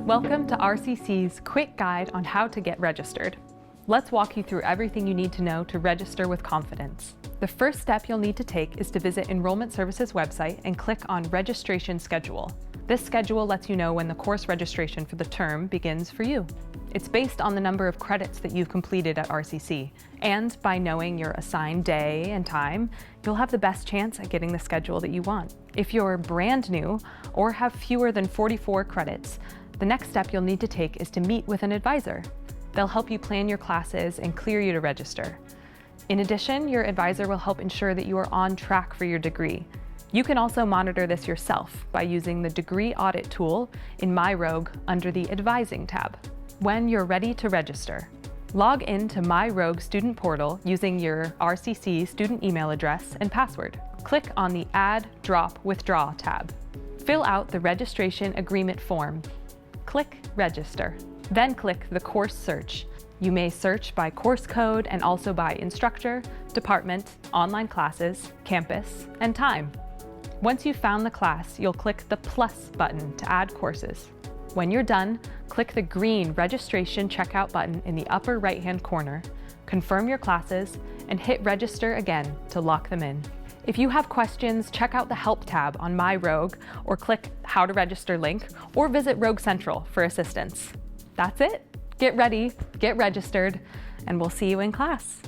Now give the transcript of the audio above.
Welcome to RCC's quick guide on how to get registered. Let's walk you through everything you need to know to register with confidence. The first step you'll need to take is to visit Enrollment Services website and click on Registration Schedule. This schedule lets you know when the course registration for the term begins for you. It's based on the number of credits that you've completed at RCC, and by knowing your assigned day and time, you'll have the best chance at getting the schedule that you want. If you're brand new or have fewer than 44 credits, the next step you'll need to take is to meet with an advisor. They'll help you plan your classes and clear you to register. In addition, your advisor will help ensure that you are on track for your degree. You can also monitor this yourself by using the Degree Audit tool in MyRogue under the Advising tab. When you're ready to register, log in to MyRogue student portal using your RCC student email address and password. Click on the Add, Drop, Withdraw tab. Fill out the registration agreement form. Click Register. Then click the course search. You may search by course code and also by instructor, department, online classes, campus, and time. Once you've found the class, you'll click the plus button to add courses. When you're done, click the green registration checkout button in the upper right-hand corner, confirm your classes, and hit register again to lock them in. If you have questions, check out the Help tab on MyRogue or click How to Register link or visit Rogue Central for assistance. That's it. Get ready, get registered, and we'll see you in class.